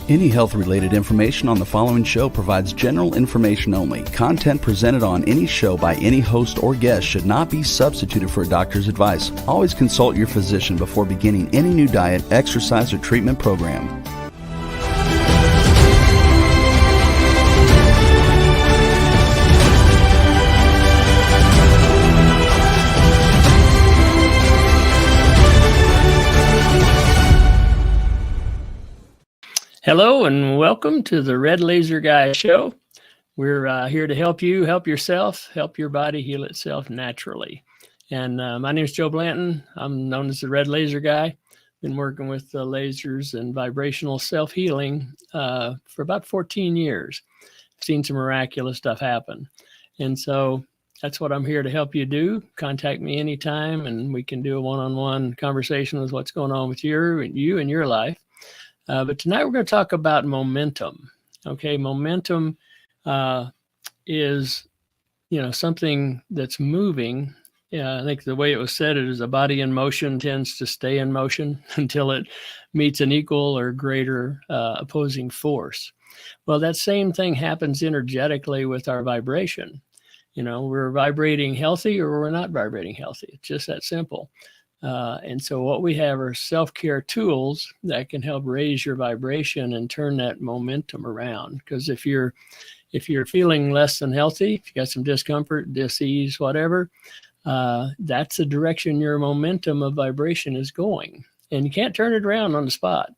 Any health-related information on the following show provides general information only. Content presented on any show by any host or guest should not be substituted for a doctor's advice. Always consult your physician before beginning any new diet, exercise, or treatment program. Hello and welcome to the Red Laser Guy Show. We're here to help you, help yourself, help your body heal itself naturally. And my name is Joe Blanton. I'm known as the Red Laser Guy. Been working with lasers and vibrational self-healing for about 14 years. Seen some miraculous stuff happen. And so that's what I'm here to help you do. Contact me anytime and we can do a one-on-one conversation with what's going on with you and your life. But tonight we're going to talk about momentum. Okay, momentum is, something that's moving. I think the way it was said is a body in motion tends to stay in motion until it meets an equal or greater opposing force. Well, that same thing happens energetically with our vibration. We're vibrating healthy or we're not vibrating healthy. It's just that simple. And so what we have are self-care tools that can help raise your vibration and turn that momentum around. Because if you're feeling less than healthy, if you got some discomfort, dis-ease, whatever, that's the direction your momentum of vibration is going. And you can't turn it around on the spot.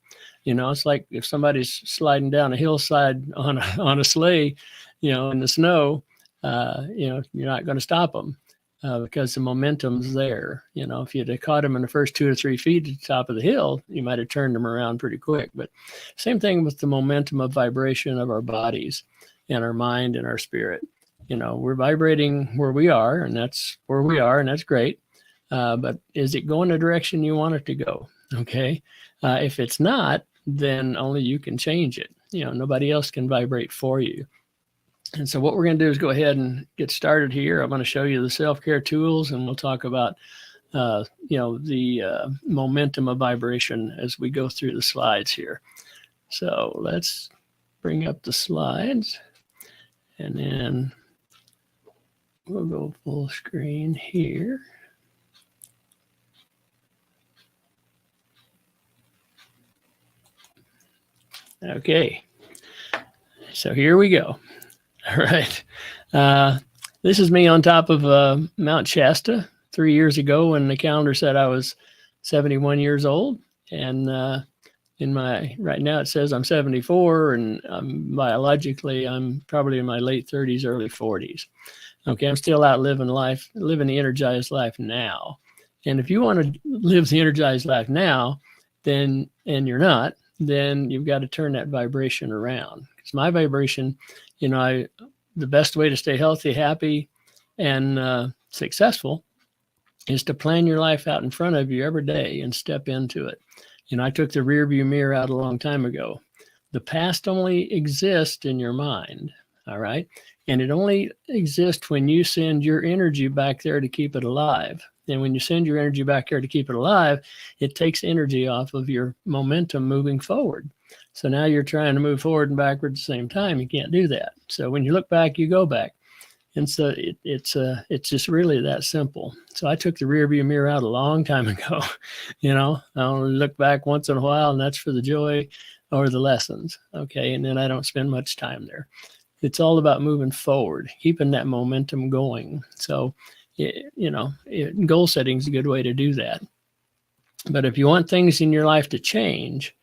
It's like if somebody's sliding down a hillside on a sleigh, in the snow, you're not going to stop them. Because the momentum's there. If you'd have caught him in the first 2 or 3 feet at the top of the hill, you might have turned him around pretty quick. But same thing with the momentum of vibration of our bodies and our mind and our spirit. We're vibrating where we are, and that's where we are, and that's great. But is it going the direction you want it to go? Okay. If it's not, then only you can change it. Nobody else can vibrate for you. And so what we're going to do is go ahead and get started here. I'm going to show you the self-care tools, and we'll talk about, the momentum of vibration as we go through the slides here. So let's bring up the slides, and then we'll go full screen here. Okay, so here we go. All right. This is me on top of Mount Shasta 3 years ago when the calendar said I was 71 years old. And right now it says I'm 74, and biologically I'm probably in my late 30s, early 40s. Okay, I'm still out living life, living the energized life now. And if you want to live the energized life now, and you're not, then you've got to turn that vibration around. Because my vibration, the best way to stay healthy, happy, and successful is to plan your life out in front of you every day and step into it. I took the rear view mirror out a long time ago. The past only exists in your mind, all right? And it only exists when you send your energy back there to keep it alive. And when you send your energy back there to keep it alive, it takes energy off of your momentum moving forward. So now you're trying to move forward and backward at the same time. You can't do that. So when you look back, you go back. And so it's just really that simple. So I took the rear view mirror out a long time ago. I only look back once in a while, and that's for the joy or the lessons. Okay. And then I don't spend much time there. It's all about moving forward, keeping that momentum going. So, goal setting is a good way to do that. But if you want things in your life to change,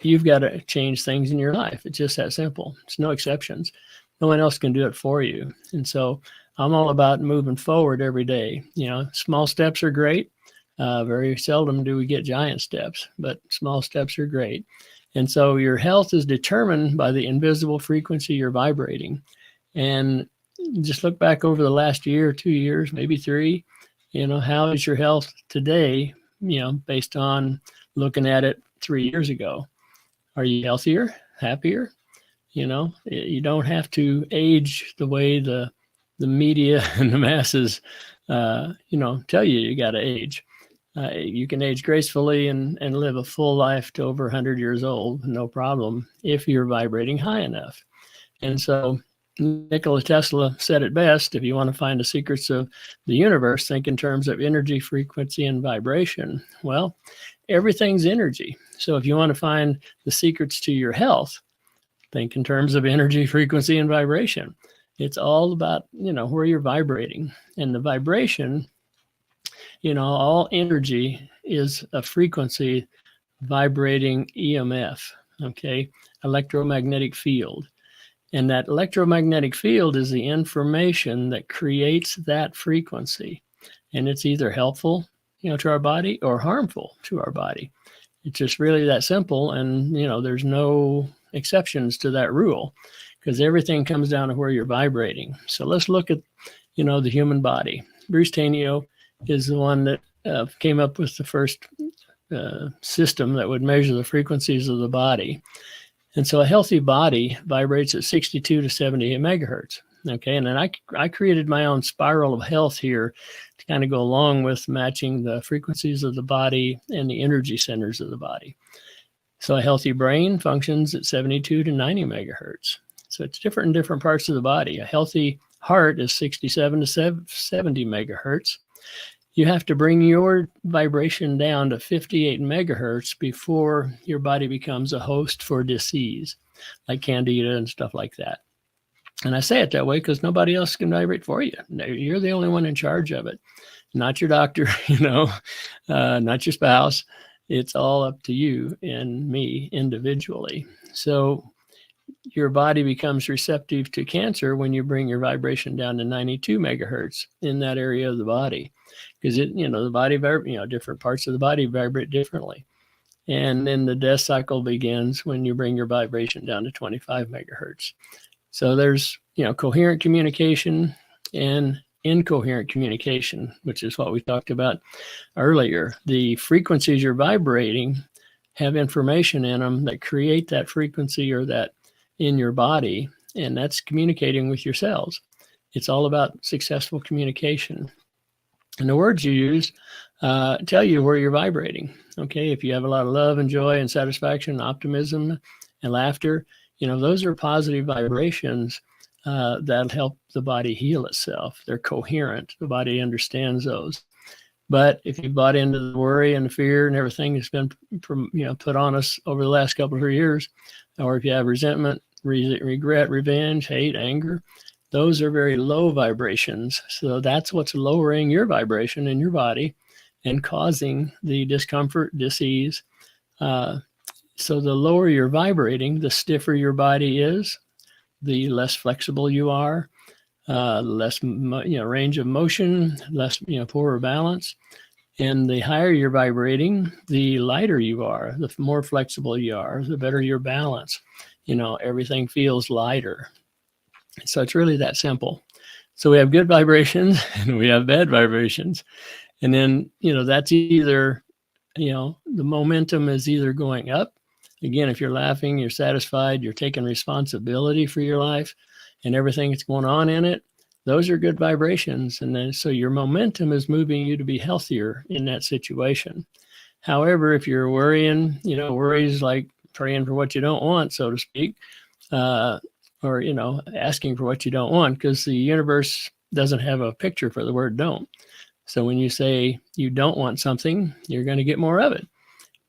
you've got to change things in your life. It's just that simple. It's no exceptions. No one else can do it for you. And so I'm all about moving forward every day. Small steps are great. Very seldom do we get giant steps, but small steps are great. And so your health is determined by the invisible frequency you're vibrating. And just look back over the last year, 2 years, maybe 3, how is your health today, based on looking at it 3 years ago? Are you healthier, happier? You don't have to age the way the media and the masses, tell you got to age. You can age gracefully and live a full life to over 100 years old, no problem, if you're vibrating high enough. And so Nikola Tesla said it best: if you want to find the secrets of the universe, think in terms of energy, frequency, and vibration. Well, everything's energy. So if you want to find the secrets to your health, think in terms of energy, frequency, and vibration. It's all about, where you're vibrating. And the vibration, all energy is a frequency vibrating EMF, okay, electromagnetic field. And that electromagnetic field is the information that creates that frequency. And it's either helpful, to our body or harmful to our body. It's just really that simple. And, there's no exceptions to that rule, because everything comes down to where you're vibrating. So let's look at, the human body. Bruce Tainio is the one that came up with the first system that would measure the frequencies of the body. And so a healthy body vibrates at 62 to 78 megahertz. Okay, and then I created my own spiral of health here to kind of go along with matching the frequencies of the body and the energy centers of the body. So a healthy brain functions at 72 to 90 megahertz. So it's different in different parts of the body. A healthy heart is 67 to 70 megahertz. You have to bring your vibration down to 58 megahertz before your body becomes a host for disease, like candida and stuff like that. And I say it that way because nobody else can vibrate for you. You're the only one in charge of it, not your doctor, not your spouse. It's all up to you and me individually. So your body becomes receptive to cancer when you bring your vibration down to 92 megahertz in that area of the body, because the body, different parts of the body vibrate differently. And then the death cycle begins when you bring your vibration down to 25 megahertz. So there's, coherent communication and incoherent communication, which is what we talked about earlier. The frequencies you're vibrating have information in them that create that frequency or that in your body, and that's communicating with your cells. It's all about successful communication. And the words you use tell you where you're vibrating. Okay, if you have a lot of love and joy and satisfaction, optimism and laughter, those are positive vibrations that help the body heal itself. They're coherent. The body understands those. But if you bought into the worry and the fear and everything that's been, put on us over the last couple of years, or if you have resentment, regret, revenge, hate, anger, those are very low vibrations. So that's what's lowering your vibration in your body and causing the discomfort, disease. So the lower you're vibrating, the stiffer your body is, the less flexible you are, less range of motion, less poorer balance. And the higher you're vibrating, the lighter you are, the more flexible you are, the better your balance. Everything feels lighter. So it's really that simple. So we have good vibrations and we have bad vibrations. And then, that's either, the momentum is either going up. Again, if you're laughing, you're satisfied, you're taking responsibility for your life and everything that's going on in it, those are good vibrations. And then so your momentum is moving you to be healthier in that situation. However, if you're worrying, worries like praying for what you don't want, so to speak, or, asking for what you don't want, because the universe doesn't have a picture for the word don't. So when you say you don't want something, you're going to get more of it.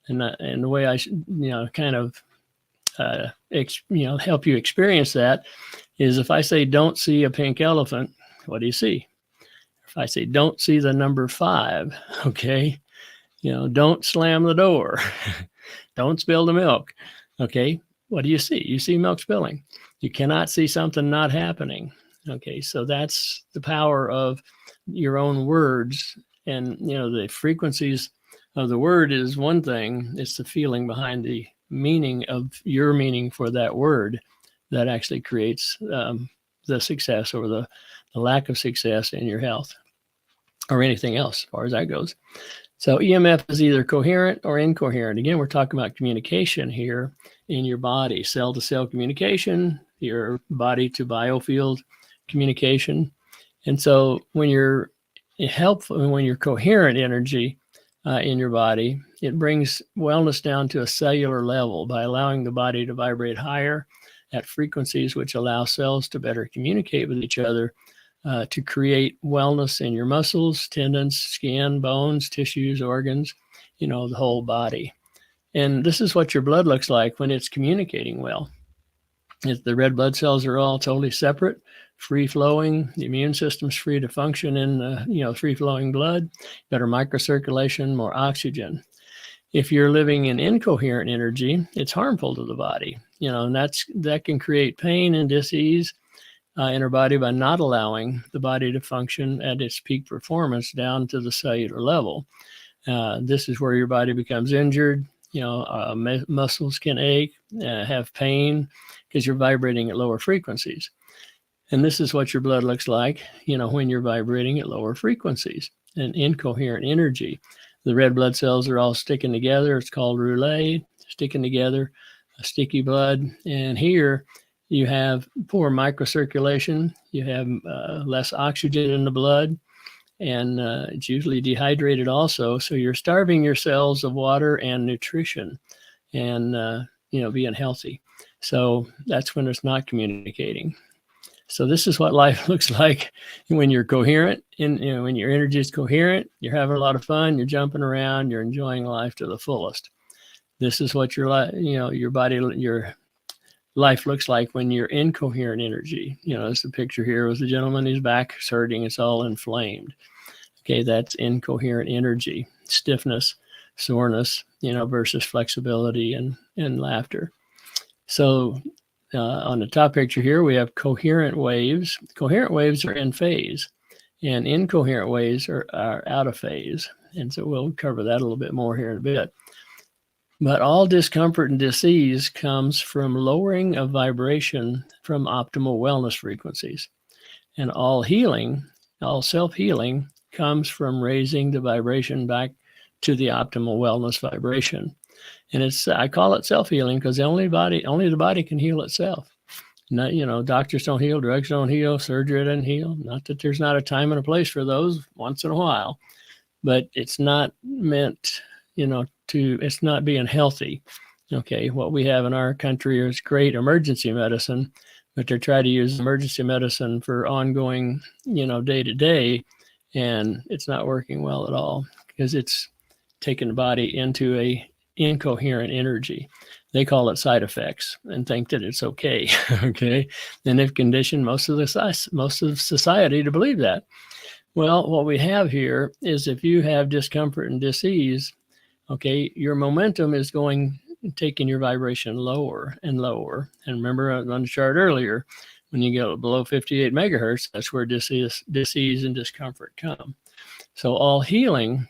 And the way I, kind of, help you experience that is if I say, don't see a pink elephant, what do you see? If I say, don't see the number 5, okay, don't slam the door, don't spill the milk, okay, what do you see? You see milk spilling. You cannot see something not happening. Okay, so that's the power of your own words. And, the frequencies of the word is one thing. It's the feeling behind the meaning of your meaning for that word that actually creates the success or the lack of success in your health or anything else, as far as that goes. So EMF is either coherent or incoherent. Again, we're talking about communication here in your body, cell-to-cell communication, your body-to-biofield communication. And so when you're helpful, when you're coherent energy, in your body. It brings wellness down to a cellular level by allowing the body to vibrate higher at frequencies which allow cells to better communicate with each other to create wellness in your muscles, tendons, skin, bones, tissues, organs, the whole body. And this is what your blood looks like when it's communicating well. If the red blood cells are all totally separate, free flowing, the immune system's free to function in free flowing blood, better microcirculation, more oxygen. If you're living in incoherent energy, it's harmful to the body, and that can create pain and dis-ease in our body by not allowing the body to function at its peak performance down to the cellular level. This is where your body becomes injured. Muscles can ache, have pain, because you're vibrating at lower frequencies. And this is what your blood looks like, when you're vibrating at lower frequencies and incoherent energy. The red blood cells are all sticking together. It's called rouleau, sticking together, a sticky blood. And here you have poor microcirculation. You have less oxygen in the blood, and it's usually dehydrated also. So you're starving your cells of water and nutrition and, being healthy. So that's when it's not communicating. So this is what life looks like when you're coherent, and when your energy is coherent, you're having a lot of fun, you're jumping around, you're enjoying life to the fullest. This is what your life looks like when you're incoherent energy. As the picture here was the gentleman, his back is hurting, it's all inflamed. Okay, that's incoherent energy, stiffness, soreness, versus flexibility and laughter. So on the top picture here, we have coherent waves. Coherent waves are in phase, and incoherent waves are out of phase. And so we'll cover that a little bit more here in a bit. But all discomfort and dis-ease comes from lowering of vibration from optimal wellness frequencies. And all healing, all self-healing, comes from raising the vibration back to the optimal wellness vibration. And I call it self-healing because only the body can heal itself. Doctors don't heal, drugs don't heal, surgery doesn't heal. Not that there's not a time and a place for those once in a while, but it's not meant, it's not being healthy. Okay, what we have in our country is great emergency medicine, but they're trying to use emergency medicine for ongoing, day to day, and it's not working well at all because it's taking the body into a incoherent energy. They call it side effects and think that it's okay. Okay, and they've conditioned most of society to believe that. Well, what we have here is if you have discomfort and dis-ease, okay, your momentum is taking your vibration lower and lower. And remember on the chart earlier, when you go below 58 megahertz, that's where dis-ease and discomfort come. So all healing,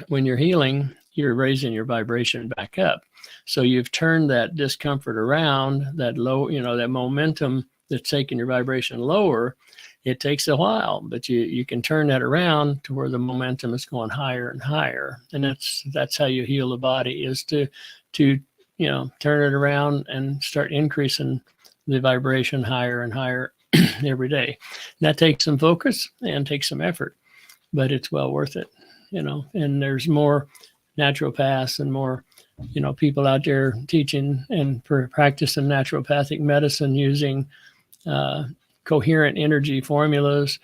when you're healing, you're raising your vibration back up. So you've turned that discomfort around, that low, that momentum that's taking your vibration lower. It takes a while, but you can turn that around to where the momentum is going higher and higher. And that's how you heal the body, is to turn it around and start increasing the vibration higher and higher every day. And that takes some focus and takes some effort, but it's well worth it, and there's more naturopaths and more, people out there teaching and practicing naturopathic medicine using coherent energy formulas,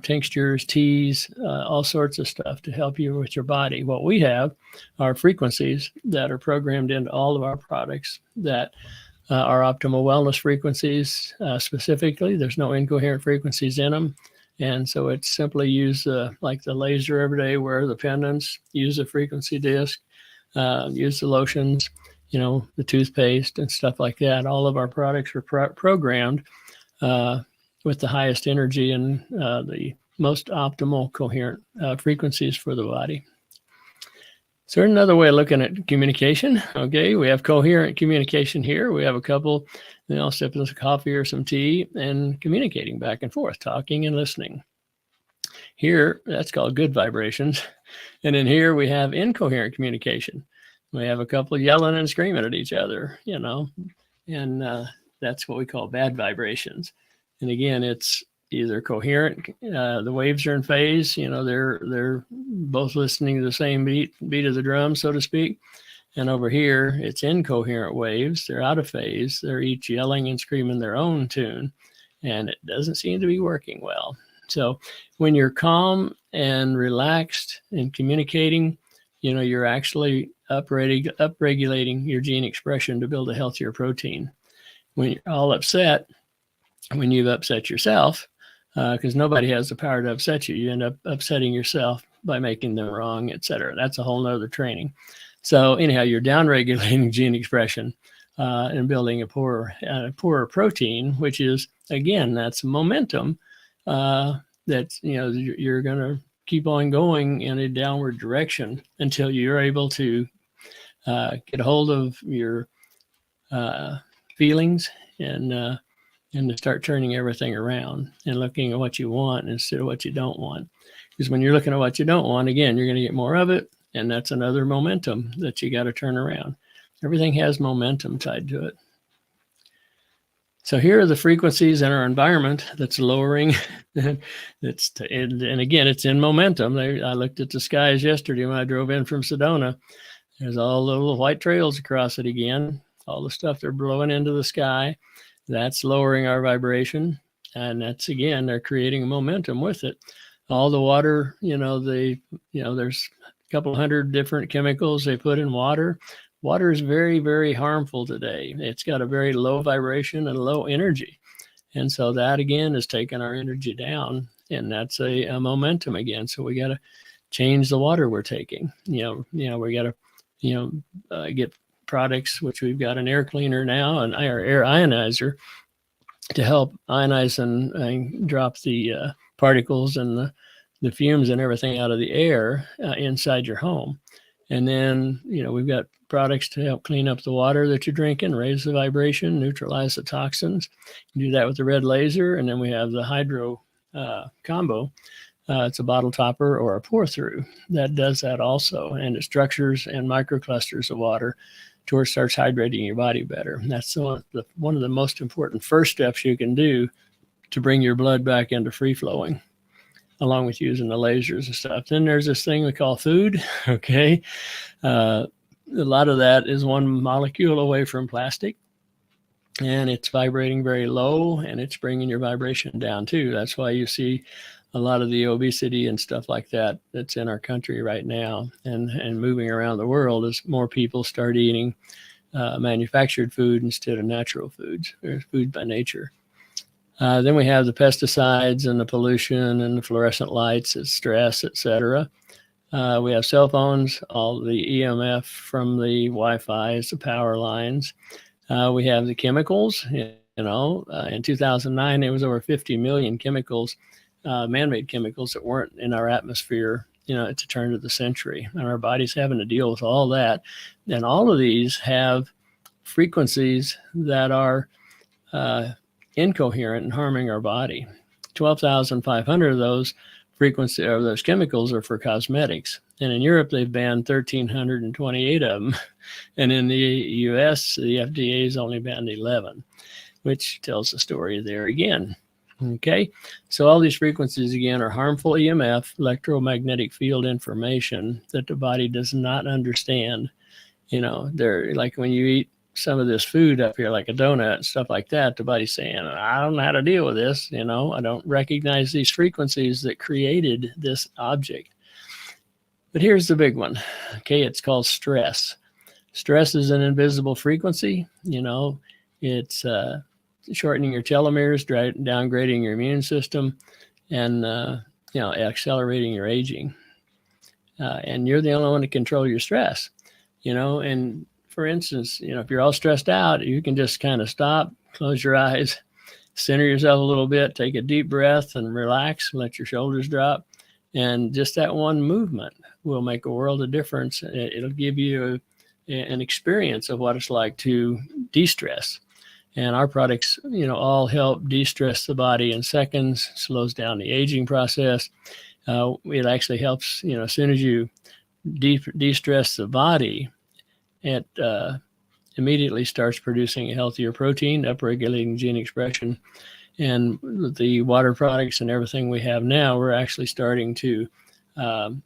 tinctures, teas, all sorts of stuff to help you with your body. What we have are frequencies that are programmed into all of our products that are optimal wellness frequencies. Specifically, there's no incoherent frequencies in them. And so it's simply use like the laser every day, wear the pendants, use a frequency disc, use the lotions, the toothpaste and stuff like that. All of our products are programmed with the highest energy and the most optimal coherent frequencies for the body. So another way of looking at communication. Okay, we have coherent communication here. We have a couple, sipping some coffee or some tea and communicating back and forth, talking and listening. Here, that's called good vibrations. And in here, we have incoherent communication. We have a couple yelling and screaming at each other, and that's what we call bad vibrations. And again, it's either coherent, the waves are in phase, they're both listening to the same beat of the drum, so to speak. And over here, it's incoherent waves. They're out of phase. They're each yelling and screaming their own tune, and it doesn't seem to be working well. So when you're calm and relaxed and communicating, you're actually upregulating your gene expression to build a healthier protein. When you're all upset, when you've upset yourself, because nobody has the power to upset you, you end up upsetting yourself by making them wrong, et cetera. That's a whole nother training. So anyhow, you're downregulating gene expression and building a poorer protein, which is, again, that's momentum. That's, you're going to keep on going in a downward direction until you're able to get a hold of your feelings and to start turning everything around and looking at what you want instead of what you don't want. Because when you're looking at what you don't want, again, you're going to get more of it. And that's another momentum that you got to turn around. Everything has momentum tied to it. So here are the frequencies in our environment that's lowering. And again, it's in momentum. I looked at the skies yesterday when I drove in from Sedona. There's all the little white trails across it again. All the stuff they're blowing into the sky. That's lowering our vibration. And that's, again, they're creating a momentum with it. All the water, there's a couple hundred different chemicals they put in water. Water is very, very harmful today. It's got a very low vibration and low energy. And so that, again, is taking our energy down. And that's a momentum again. So we got to change the water we're taking. We got to, get products, which we've got an air cleaner now, an air ionizer to help ionize and drop the particles and the fumes and everything out of the air inside your home. And then, we've got products to help clean up the water that you're drinking, raise the vibration, neutralize the toxins. You do that with the red laser. And then we have the hydro combo. It's a bottle topper or a pour through that does that also. And it structures and microclusters of water to where it starts hydrating your body better. And that's one of the most important first steps you can do to bring your blood back into free flowing, along with using the lasers and stuff. Then there's this thing we call food. Okay. A lot of that is one molecule away from plastic, and it's vibrating very low, and it's bringing your vibration down too. That's why you see a lot of the obesity and stuff like that that's in our country right now and moving around the world as more people start eating manufactured food instead of natural foods or food by nature. Then we have the pesticides and the pollution and the fluorescent lights, stress, et cetera. We have cell phones, all the EMF from the Wi-Fi, the power lines. We have the chemicals. In 2009, there was over 50 million chemicals, man-made chemicals that weren't in our atmosphere, at the turn of the century. And our body's having to deal with all that. And all of these have frequencies that are incoherent and harming our body. 12,500 of those frequency or those chemicals are for cosmetics. And in Europe, they've banned 1,328 of them. And in the US, the FDA has only banned 11, which tells the story there again. Okay, so all these frequencies, again, are harmful EMF, electromagnetic field information that the body does not understand. They're like when you eat some of this food up here, like a donut and stuff like that, the body's saying, I don't know how to deal with this. I don't recognize these frequencies that created this object. But here's the big one. Okay, it's called stress. Stress is an invisible frequency. It's shortening your telomeres, downgrading your immune system, and accelerating your aging. And you're the only one to control your stress. And for instance, if you're all stressed out, you can just kind of stop, close your eyes, center yourself a little bit, take a deep breath and relax, let your shoulders drop. And just that one movement will make a world of difference. It'll give you an experience of what it's like to de-stress. And our products, all help de-stress the body in seconds, slows down the aging process. It actually helps, as soon as you de-stress the body, it immediately starts producing a healthier protein, upregulating gene expression. And with the water products and everything we have now, we're actually starting to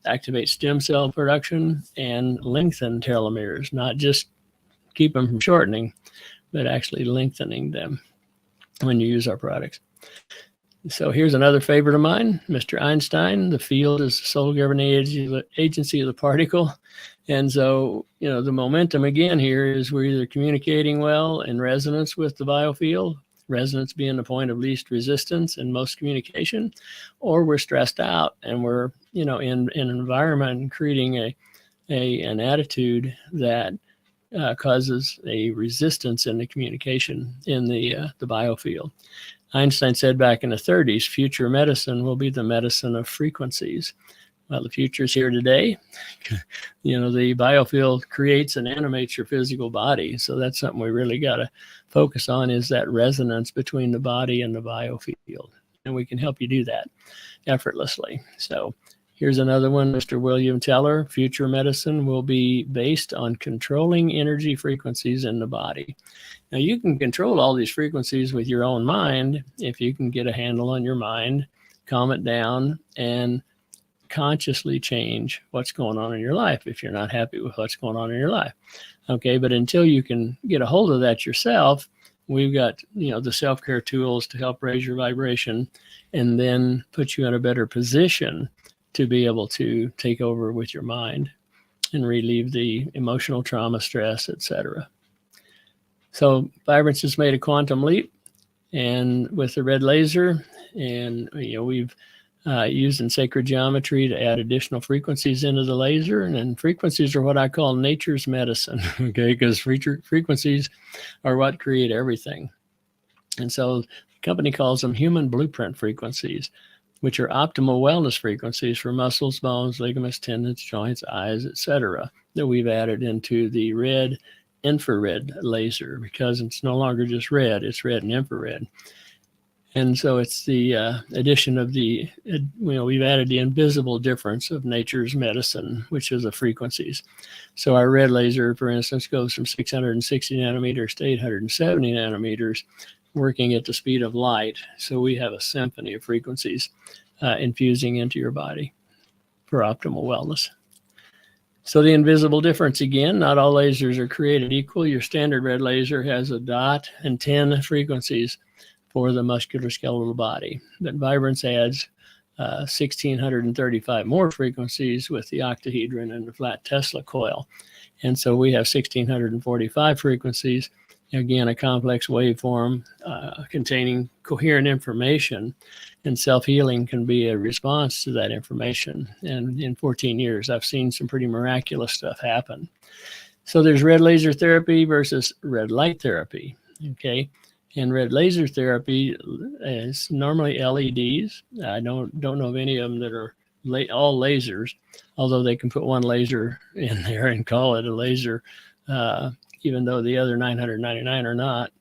activate stem cell production and lengthen telomeres, not just keep them from shortening, but actually lengthening them when you use our products. So here's another favorite of mine, Mr. Einstein. The field is the sole governing agency of the particle. And so, the momentum again here is we're either communicating well in resonance with the biofield, resonance being the point of least resistance in most communication, or we're stressed out and we're, in an environment creating an attitude that causes a resistance in the communication in the biofield. Einstein said back in the 30s, future medicine will be the medicine of frequencies. Well, the future is here today. The biofield creates and animates your physical body. So that's something we really got to focus on, is that resonance between the body and the biofield. And we can help you do that effortlessly. So here's another one, Mr. William Teller. Future medicine will be based on controlling energy frequencies in the body. Now, you can control all these frequencies with your own mind if you can get a handle on your mind, calm it down, and consciously change what's going on in your life if you're not happy with what's going on in your life. Okay, but until you can get a hold of that yourself, we've got, the self-care tools to help raise your vibration and then put you in a better position to be able to take over with your mind and relieve the emotional trauma, stress, etc. So Vibrance has made a quantum leap, and with the red laser, and we've used in sacred geometry to add additional frequencies into the laser, and then frequencies are what I call nature's medicine, okay? Because frequencies are what create everything, and so the company calls them human blueprint frequencies, which are optimal wellness frequencies for muscles, bones, ligaments, tendons, joints, eyes, etc., that we've added into the red infrared laser, because it's no longer just red, it's red and infrared. And so it's the addition of we've added the invisible difference of nature's medicine, which is the frequencies. So our red laser, for instance, goes from 660 nanometers to 870 nanometers, working at the speed of light. So we have a symphony of frequencies infusing into your body for optimal wellness. So the invisible difference again, not all lasers are created equal. Your standard red laser has a dot and 10 frequencies for the musculoskeletal body. But Vibrance adds 1,635 more frequencies with the octahedron and the flat Tesla coil. And so we have 1,645 frequencies, again, a complex waveform containing coherent information, and self-healing can be a response to that information. And in 14 years, I've seen some pretty miraculous stuff happen. So there's red laser therapy versus red light therapy, okay? And red laser therapy is normally LEDs. I don't know of any of them that are all lasers, although they can put one laser in there and call it a laser, even though the other 999 are not.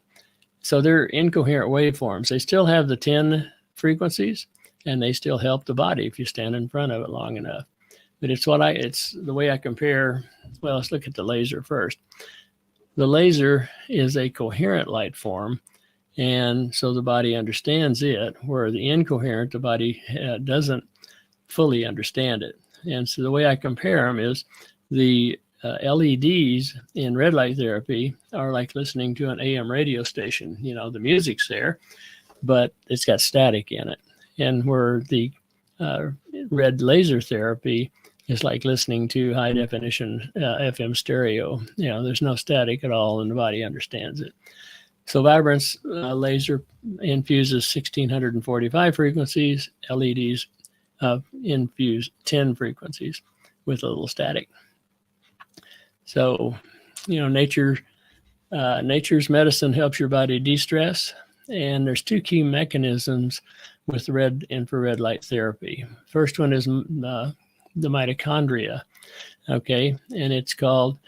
So they're incoherent waveforms. They still have the 10 frequencies, and they still help the body if you stand in front of it long enough. But it's the way I compare. Well, let's look at the laser first. The laser is a coherent light form, and so the body understands it, where the incoherent, the body doesn't fully understand it. And so the way I compare them is the LEDs in red light therapy are like listening to an AM radio station. The music's there, but it's got static in it. And where the red laser therapy is like listening to high definition FM stereo. There's no static at all, and the body understands it. So Vibrance laser infuses 1,645 frequencies. LEDs infuse 10 frequencies with a little static. So, nature's medicine helps your body de-stress. And there's two key mechanisms with red infrared light therapy. First one is the mitochondria, okay? And it's called,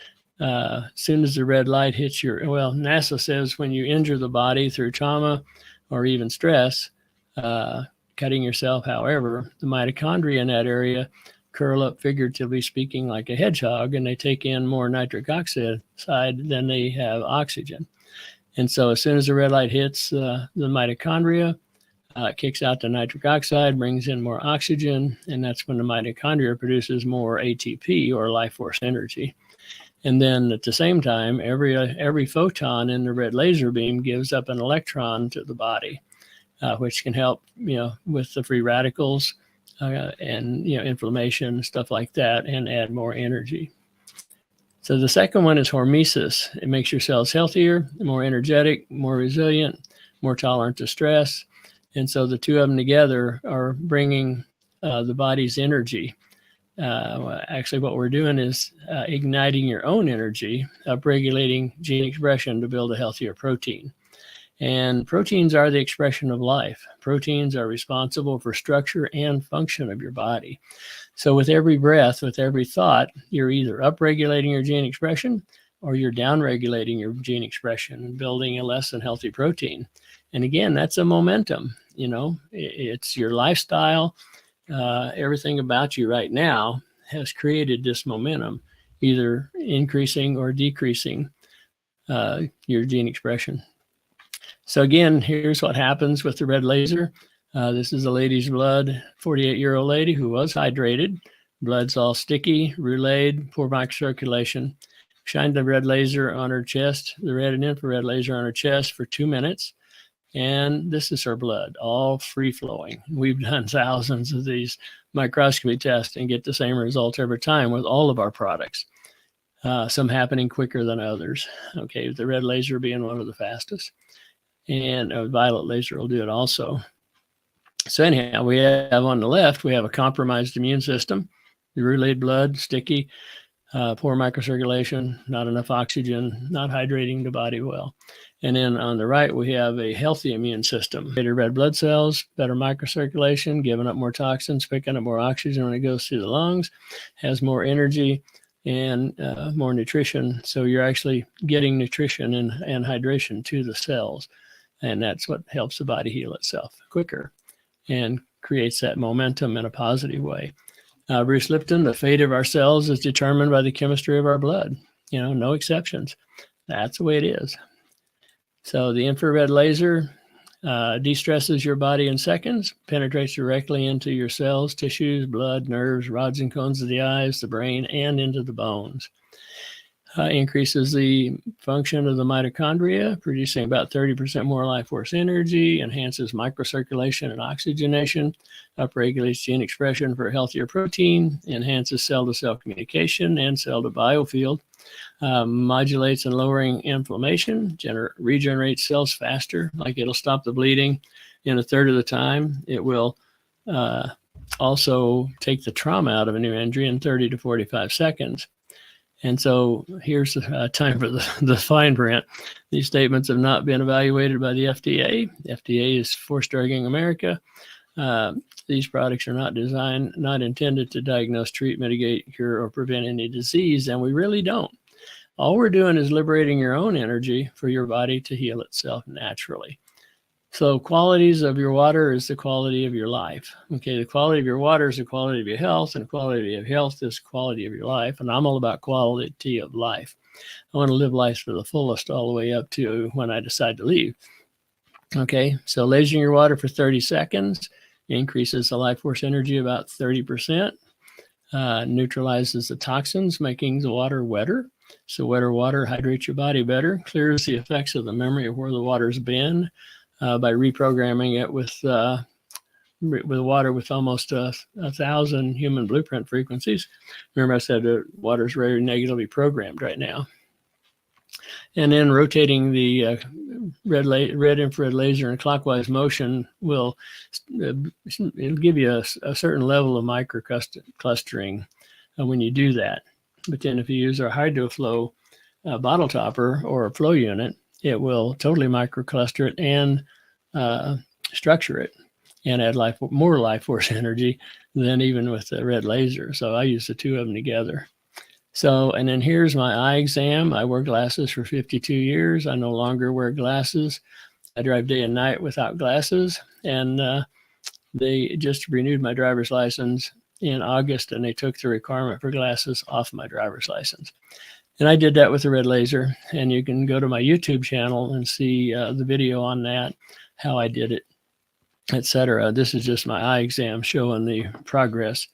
as soon as the red light hits NASA says when you injure the body through trauma or even stress, cutting yourself, however, the mitochondria in that area curl up, figuratively speaking, like a hedgehog, and they take in more nitric oxide than they have oxygen. And so as soon as the red light hits the mitochondria, It kicks out the nitric oxide, brings in more oxygen, and that's when the mitochondria produces more ATP, or life force energy. And then at the same time, every photon in the red laser beam gives up an electron to the body, which can help, with the free radicals and, inflammation, stuff like that, and add more energy. So the second one is hormesis. It makes your cells healthier, more energetic, more resilient, more tolerant to stress. And so the two of them together are bringing the body's energy. Actually, what we're doing is igniting your own energy, upregulating gene expression to build a healthier protein. And proteins are the expression of life. Proteins are responsible for structure and function of your body. So with every breath, with every thought, you're either upregulating your gene expression or you're downregulating your gene expression and building a less than healthy protein. And again, that's a momentum. It's your lifestyle. Everything about you right now has created this momentum, either increasing or decreasing your gene expression. So again, here's what happens with the red laser. This is a lady's blood, 48-year-old lady who was hydrated. Blood's all sticky, rouleed, poor microcirculation. Shined the red laser on her chest, the red and infrared laser on her chest for 2 minutes. And this is her blood, all free flowing. We've done thousands of these microscopy tests and get the same result every time with all of our products. Some happening quicker than others. Okay, the red laser being one of the fastest. And a violet laser will do it also. So anyhow, we have on the left, we have a compromised immune system, the rouleed blood, sticky, poor microcirculation, not enough oxygen, not hydrating the body well. And then on the right, we have a healthy immune system, better red blood cells, better microcirculation, giving up more toxins, picking up more oxygen when it goes through the lungs, has more energy and more nutrition. So you're actually getting nutrition and hydration to the cells. And that's what helps the body heal itself quicker and creates that momentum in a positive way. Bruce Lipton, the fate of our cells is determined by the chemistry of our blood. No exceptions. That's the way it is. So the infrared laser de-stresses your body in seconds, penetrates directly into your cells, tissues, blood, nerves, rods and cones of the eyes, the brain, and into the bones. Increases the function of the mitochondria, producing about 30% more life force energy, enhances microcirculation and oxygenation, upregulates gene expression for a healthier protein, enhances cell-to-cell communication and cell-to-biofield, modulates and lowering inflammation, regenerates cells faster, like it'll stop the bleeding in a third of the time. It will also take the trauma out of a new injury in 30 to 45 seconds. And so here's time for the fine print. These statements have not been evaluated by the FDA. The FDA is force drugging America. These products are not intended to diagnose, treat, mitigate, cure, or prevent any disease, and we really don't. All we're doing is liberating your own energy for your body to heal itself naturally. So qualities of your water is the quality of your life. Okay, the quality of your water is the quality of your health, and quality of health is the quality of your life. And I'm all about quality of life. I want to live life to the fullest all the way up to when I decide to leave. Okay, so lasering your water for 30 seconds increases the life force energy about 30%, neutralizes the toxins, making the water wetter. So wetter water hydrates your body better, clears the effects of the memory of where the water's been, by reprogramming it with water with almost 1,000 human blueprint frequencies. Remember I said that water is very negatively programmed right now. And then rotating the red infrared laser in clockwise motion will it'll give you a certain level of microclustering when you do that. But then if you use our HydroFlow bottle topper or a flow unit, it will totally microcluster it and structure it and add more life force energy than even with the red laser. So I use the two of them together. So, and then here's my eye exam. I wore glasses for 52 years. I no longer wear glasses. I drive day and night without glasses. And they just renewed my driver's license in August, and they took the requirement for glasses off my driver's license. And I did that with the red laser, and you can go to my YouTube channel and see the video on that, how I did it. etc. This is just my eye exam showing the progress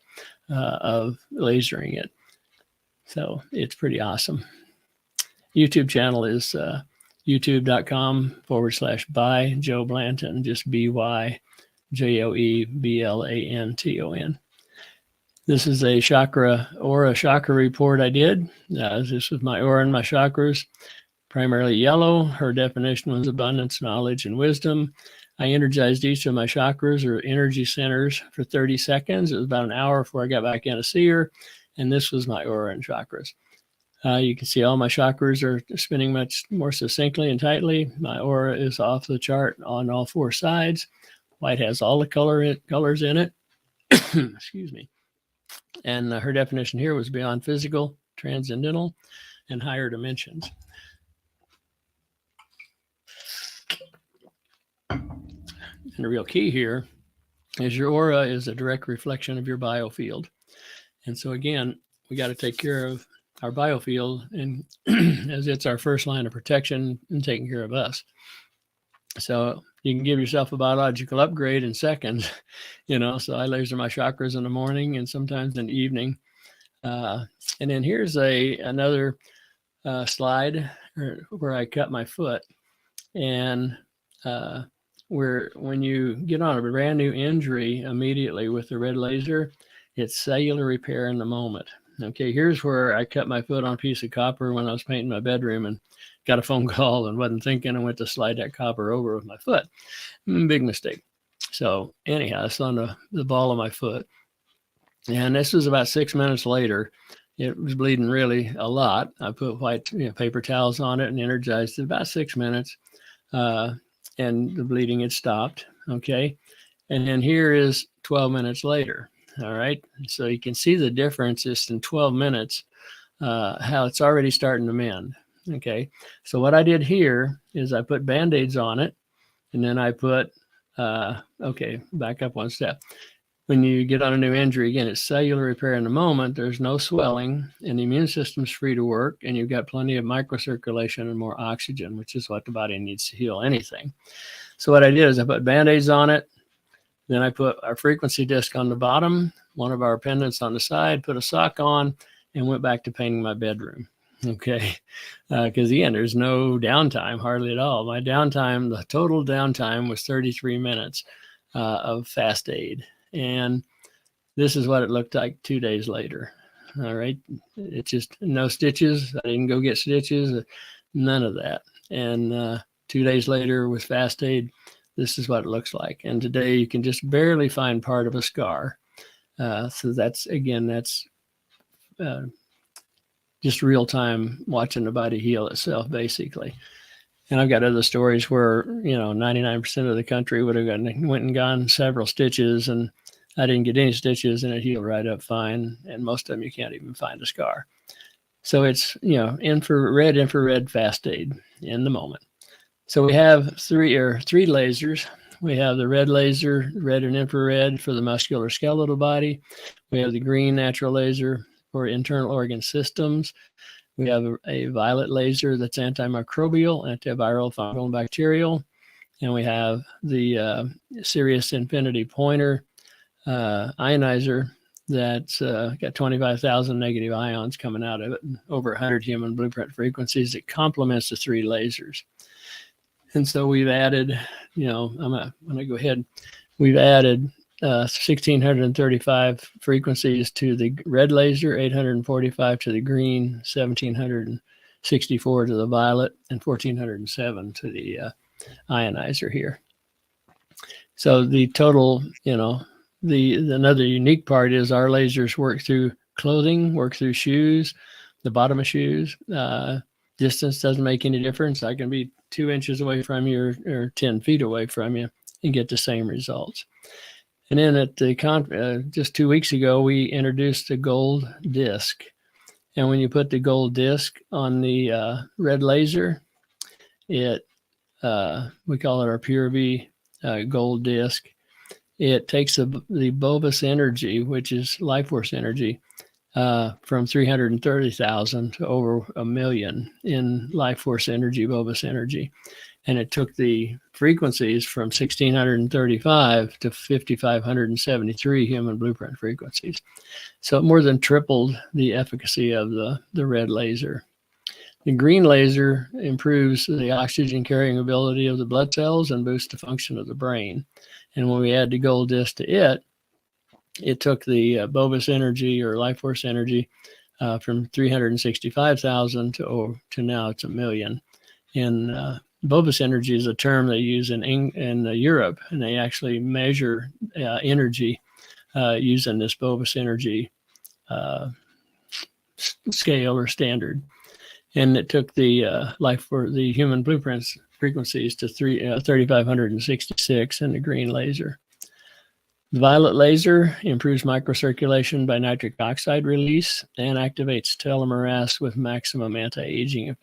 of lasering it. So it's pretty awesome. YouTube channel is youtube.com/by Joe Blanton, just BYJOEBLANTON. This is a aura chakra report I did. This was my aura and my chakras, primarily yellow. Her definition was abundance, knowledge, and wisdom. I energized each of my chakras or energy centers for 30 seconds. It was about an hour before I got back in to see her. And this was my aura and chakras. You can see all my chakras are spinning much more succinctly and tightly. My aura is off the chart on all four sides. White has all the colors in it. Excuse me. And her definition here was beyond physical, transcendental, and higher dimensions. And the real key here is your aura is a direct reflection of your biofield. And so again, we got to take care of our biofield, and as it's our first line of protection and taking care of us. So you can give yourself a biological upgrade in seconds, so I laser my chakras in the morning and sometimes in the evening. And then here's another slide where I cut my foot. And when you get on a brand new injury immediately with the red laser, it's cellular repair in the moment. Okay, here's where I cut my foot on a piece of copper when I was painting my bedroom and got a phone call and wasn't thinking and went to slide that copper over with my foot. Big mistake. So anyhow, it's on the ball of my foot. And this was about 6 minutes later. It was bleeding really a lot. I put white paper towels on it and energized it about 6 minutes. And the bleeding had stopped. Okay. And then here is 12 minutes later. All right. So you can see the difference just in 12 minutes, how it's already starting to mend. Okay. So what I did here is I put Band-Aids on it. And then I put, back up one step. When you get on a new injury, again, it's cellular repair in the moment. There's no swelling and the immune system's free to work. And you've got plenty of microcirculation and more oxygen, which is what the body needs to heal anything. So what I did is I put Band-Aids on it. Then I put our frequency disc on the bottom, one of our pendants on the side, put a sock on, and went back to painting my bedroom. Okay. Because again, there's no downtime, hardly at all. My downtime, the total downtime was 33 minutes of fast aid. And this is what it looked like 2 days later. All right. It's just no stitches. I didn't go get stitches, none of that. And 2 days later with fast aid, this is what it looks like. And today you can just barely find part of a scar. So that's just real time watching the body heal itself, basically. And I've got other stories where, 99% of the country went and gone several stitches, and I didn't get any stitches and it healed right up fine. And most of them, you can't even find a scar. So it's, infrared fast aid in the moment. So we have three lasers. We have the red laser, red and infrared for the muscular skeletal body. We have the green natural laser for internal organ systems. We have a violet laser that's antimicrobial, antiviral, fungal, and bacterial. And we have the Sirius Infinity Pointer ionizer that's got 25,000 negative ions coming out of it, and over 100 human blueprint frequencies that complements the three lasers. And so we've added, I'm going to go ahead. We've added 1,635 frequencies to the red laser, 845 to the green, 1,764 to the violet, and 1,407 to the ionizer here. So the total, another unique part is our lasers work through clothing, work through shoes, the bottom of shoes. Distance doesn't make any difference. I can be 2 inches away from you or 10 feet away from you and get the same results. And then at the just 2 weeks ago, we introduced a gold disc. And when you put the gold disc on the red laser, we call it our Pure V gold disc. It takes the bulbous energy, which is life force energy, from 330,000 to over 1 million in life force energy, bulbous energy. and it took the frequencies from 1,635 to 5,573 human blueprint frequencies. So it more than tripled the efficacy of the red laser. The green laser improves the oxygen carrying ability of the blood cells and boosts the function of the brain. And when we add the gold disc to it, it took the Bobus energy or life force energy from 365,000 to now it's 1 million. And Bobus energy is a term they use in Europe, and they actually measure energy using this Bobus energy scale or standard. And it took the life for the human blueprints frequencies to 3,566 in the green laser. The violet laser improves microcirculation by nitric oxide release and activates telomerase with maximum anti-aging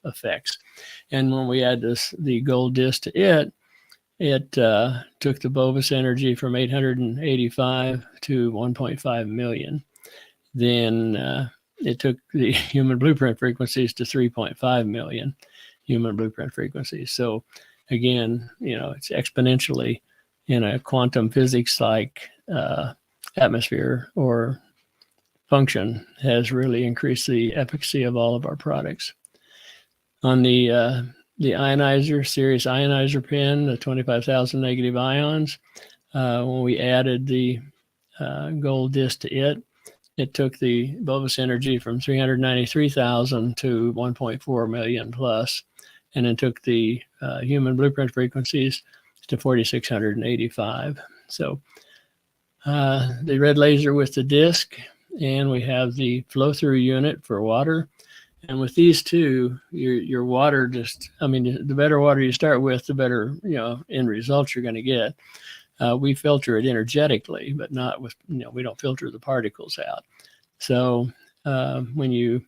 effects. And when we add the gold disc to it, it took the Bobus energy from 885 to 1.5 million. Then it took the human blueprint frequencies to 3.5 million human blueprint frequencies. So again, it's exponentially in a quantum physics like atmosphere or function has really increased the efficacy of all of our products. On the ionizer, Sirius ionizer pen, the 25,000 negative ions, when we added the gold disc to it, it took the Bobus energy from 393,000 to 1.4 million plus, and then took the human blueprint frequencies to 4,685. So the red laser with the disc, and we have the flow-through unit for water. And with these two, your water the better water you start with, the better end results you're going to get. We filter it energetically, but not with, we don't filter the particles out. So when you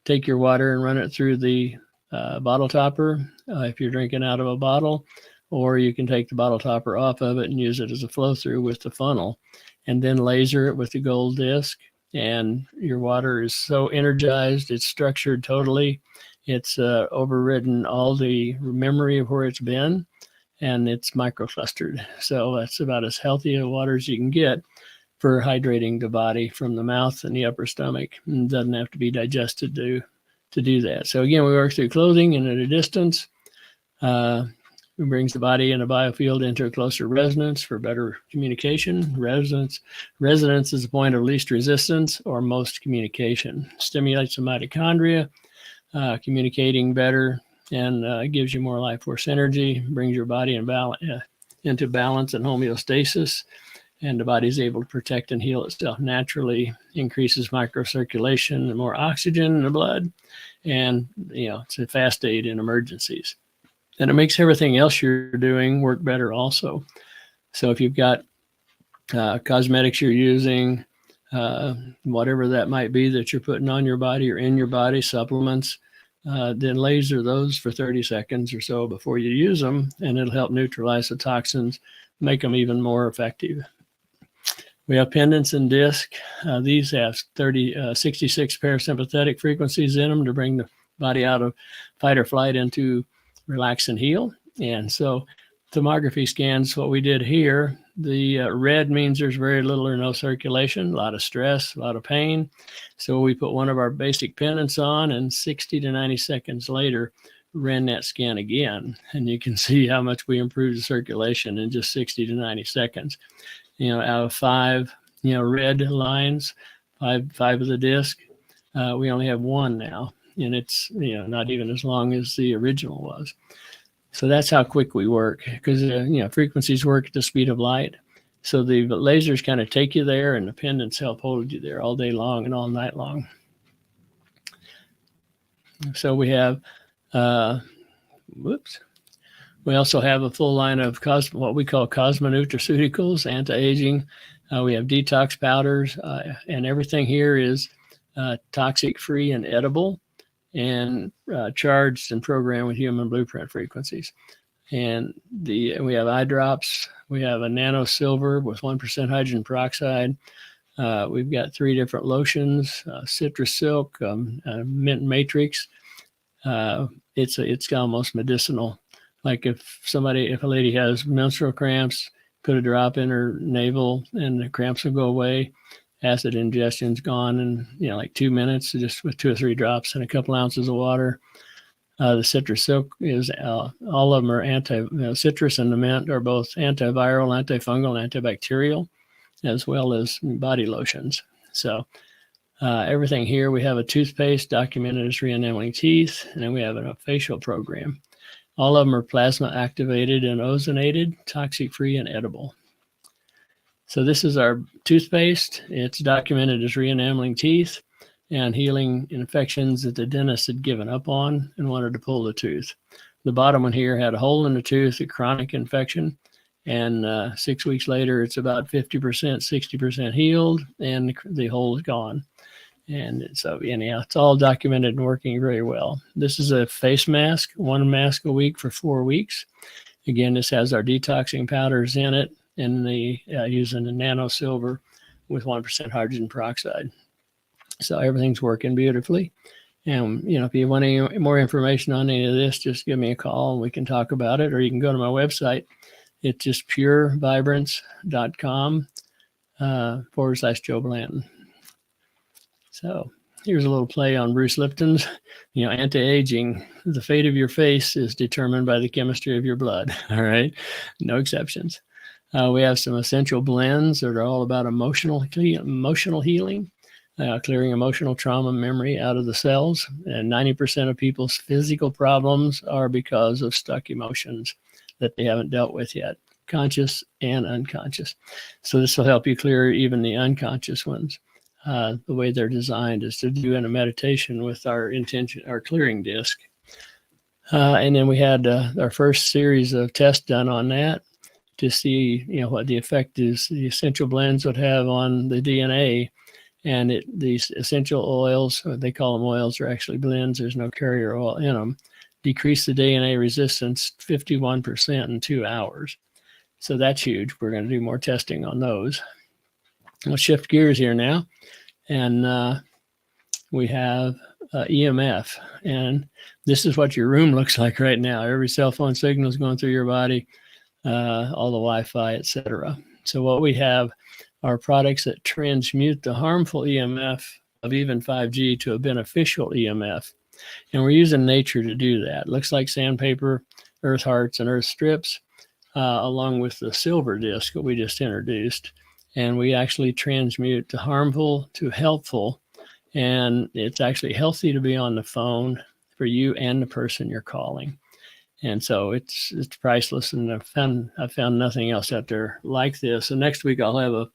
take your water and run it through the bottle topper, if you're drinking out of a bottle, or you can take the bottle topper off of it and use it as a flow through with the funnel, and then laser it with the gold disc. And your water is so energized, it's structured totally. It's overridden all the memory of where it's been, and it's microclustered. So that's about as healthy a water as you can get for hydrating the body from the mouth and the upper stomach. It doesn't have to be digested to do that. So again, we work through clothing and at a distance. It brings the body and a biofield into a closer resonance for better communication. Resonance is the point of least resistance or most communication. Stimulates the mitochondria, communicating better, and gives you more life force energy, brings your body into balance and homeostasis, and the body is able to protect and heal itself naturally, increases microcirculation and more oxygen in the blood, and it's a fast aid in emergencies. And it makes everything else you're doing work better also. So if you've got cosmetics you're using, whatever that might be that you're putting on your body or in your body, supplements, then laser those for 30 seconds or so before you use them, and it'll help neutralize the toxins, make them even more effective. We have pendants and disc. These have 66 parasympathetic frequencies in them to bring the body out of fight or flight into relax and heal. And so tomography scans, what we did here, the red means there's very little or no circulation, a lot of stress, a lot of pain. So we put one of our basic pendants on, and 60 to 90 seconds later, ran that scan again. And you can see how much we improved the circulation in just 60 to 90 seconds. Out of 5, red lines, five of the disc, we only have 1 now. And it's, not even as long as the original was. So that's how quick we work, because, frequencies work at the speed of light. So the lasers kind of take you there, and the pendants help hold you there all day long and all night long. So we have, we also have a full line of what we call cosmonutraceuticals, anti-aging. We have detox powders, and everything here is toxic-free and edible, and charged and programmed with human blueprint frequencies. And we have eye drops. We have a nano silver with 1% hydrogen peroxide. We've got 3 different lotions, citrus silk, mint matrix. It's almost medicinal. Like if a lady has menstrual cramps, put a drop in her navel and the cramps will go away. Acid ingestion's gone in, like 2 minutes, just with 2 or 3 drops and a couple ounces of water. The citrus silk is, all of them are citrus and the mint are both antiviral, antifungal, antibacterial, as well as body lotions. So everything here, we have a toothpaste documented as re-enameling teeth, and then we have a facial program. All of them are plasma activated and ozonated, toxic free and edible. So this is our toothpaste. It's documented as re-enameling teeth and healing infections that the dentist had given up on and wanted to pull the tooth. The bottom one here had a hole in the tooth, a chronic infection, and 6 weeks later, it's about 50%, 60% healed, and the hole is gone. And so anyhow, it's all documented and working very well. This is a face mask, 1 mask a week for 4 weeks. Again, this has our detoxing powders in it, and using the nano silver with 1% hydrogen peroxide. So everything's working beautifully. And, if you want any more information on any of this, just give me a call and we can talk about it, or you can go to my website. It's just purevibrance.com /Joe Blanton. So here's a little play on Bruce Lipton's, anti-aging. The fate of your face is determined by the chemistry of your blood. All right. No exceptions. We have some essential blends that are all about emotional healing. Clearing emotional trauma memory out of the cells. And 90% of people's physical problems are because of stuck emotions that they haven't dealt with yet, conscious and unconscious. So this will help you clear even the unconscious ones. The way they're designed is to do in a meditation with our clearing disc. And then we had our first series of tests done on that to see, what the effect is the essential blends would have on the DNA. And these essential oils, they call them oils, are actually blends. There's no carrier oil in them. Decrease the DNA resistance 51% in 2 hours. So that's huge. We're going to do more testing on those. I'll shift gears here now. And we have EMF. And this is what your room looks like right now. Every cell phone signal is going through your body, all the Wi-Fi, etc. So what we have are products that transmute the harmful EMF of even 5G to a beneficial EMF. And we're using nature to do that. It looks like sandpaper, earth hearts, and earth strips, along with the silver disc that we just introduced. And we actually transmute the harmful to helpful. And it's actually healthy to be on the phone for you and the person you're calling. And so it's priceless. And I've found nothing else out there like this. And next week I'll have a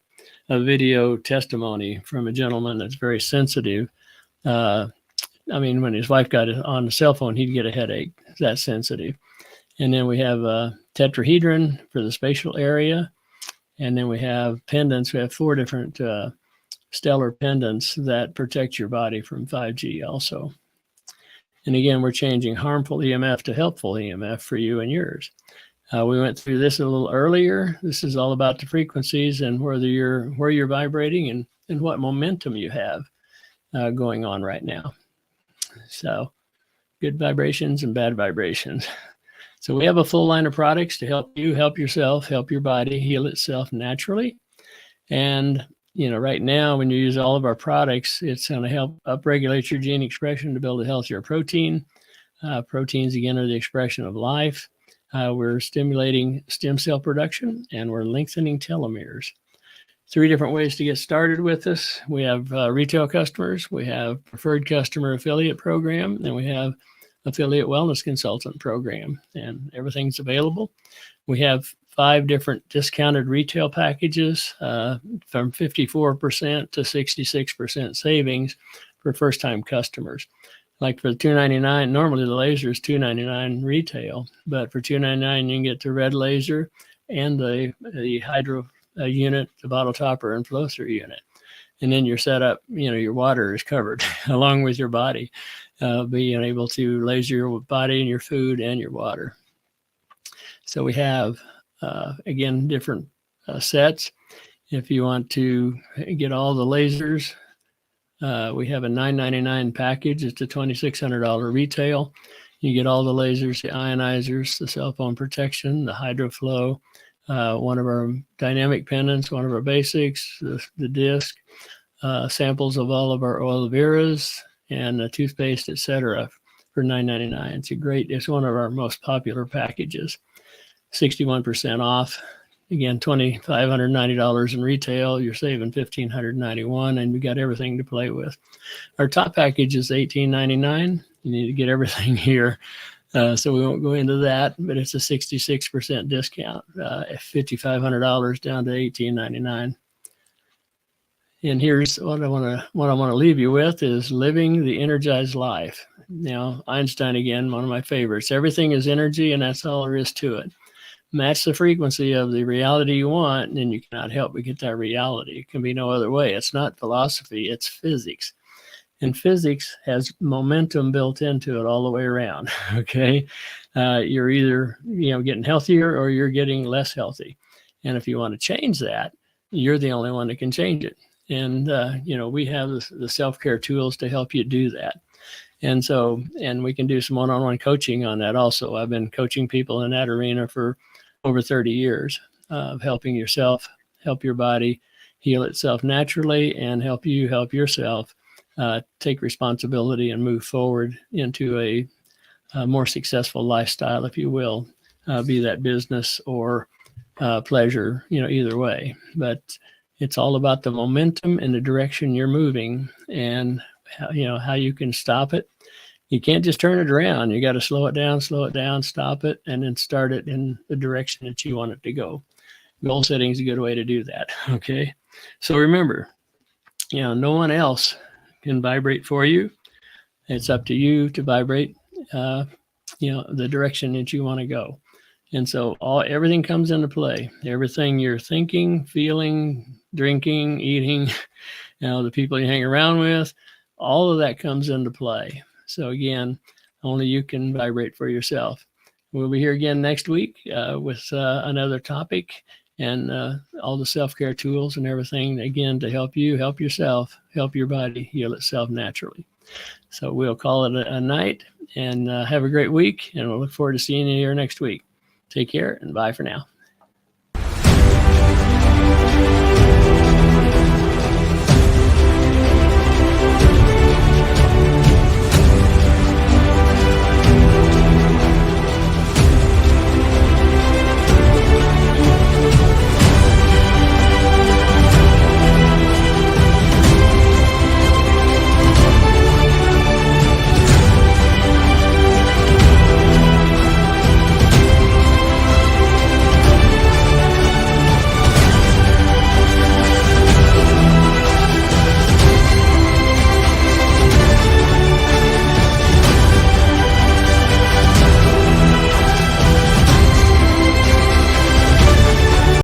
video testimony from a gentleman that's very sensitive. When his wife got it on the cell phone, he'd get a headache. It's that sensitive. And then we have a tetrahedron for the spatial area. And then we have pendants. We have 4 different stellar pendants that protect your body from 5G also. And again, we're changing harmful EMF to helpful EMF for you and yours. We went through this a little earlier. This is all about the frequencies and where you're vibrating and what momentum you have going on right now. So good vibrations and bad vibrations. So we have a full line of products to help you, help yourself, help your body heal itself naturally. And, right now, when you use all of our products, it's going to help upregulate your gene expression to build a healthier protein. Proteins, again, are the expression of life. We're stimulating stem cell production, and we're lengthening telomeres. 3 different ways to get started with us. We have retail customers, we have preferred customer affiliate program, and we have affiliate wellness consultant program, and everything's available. We have 5 different discounted retail packages from 54% to 66% savings for first-time customers. Like for the $299, normally the laser is $299 retail, but for $299 you can get the red laser and the hydro unit, the bottle topper, and flow through unit. And then you're set up, your water is covered along with your body, being able to laser your body and your food and your water. So we have, again, different sets. If you want to get all the lasers, we have a $999 package. It's a $2,600 retail. You get all the lasers, the ionizers, the cell phone protection, the hydroflow, one of our dynamic pendants, one of our basics, the disc, samples of all of our aloe veras and toothpaste, etc. for $9.99. It's one of our most popular packages. 61% off. Again, $2,590 in retail. You're saving $1,591, and we got everything to play with. Our top package is $18.99. You need to get everything here, so we won't go into that. But it's a 66% discount, $5,500 down to $18.99. And here's what I want to leave you with is living the energized life. Now, Einstein again, one of my favorites. Everything is energy, and that's all there is to it. Match the frequency of the reality you want, and then you cannot help but get that reality. It can be no other way. It's not philosophy, it's physics. And physics has momentum built into it all the way around. Okay. You're either, getting healthier or you're getting less healthy. And if you want to change that, you're the only one that can change it. And, we have the self-care tools to help you do that. And we can do some one-on-one coaching on that also. I've been coaching people in that arena for over 30 years of helping yourself, help your body heal itself naturally, and help you help yourself take responsibility and move forward into a more successful lifestyle, if you will, be that business or pleasure, either way. But it's all about the momentum and the direction you're moving and how you can stop it. You can't just turn it around. You got to slow it down, stop it, and then start it in the direction that you want it to go. Goal setting is a good way to do that. Okay. So remember, no one else can vibrate for you. It's up to you to vibrate, the direction that you want to go. And so everything comes into play. Everything you're thinking, feeling, drinking, eating, the people you hang around with, all of that comes into play. So again, only you can vibrate for yourself. We'll be here again next week with another topic and all the self-care tools and everything, again, to help you, help yourself, help your body heal itself naturally. So we'll call it a night and have a great week. And we'll look forward to seeing you here next week. Take care and bye for now.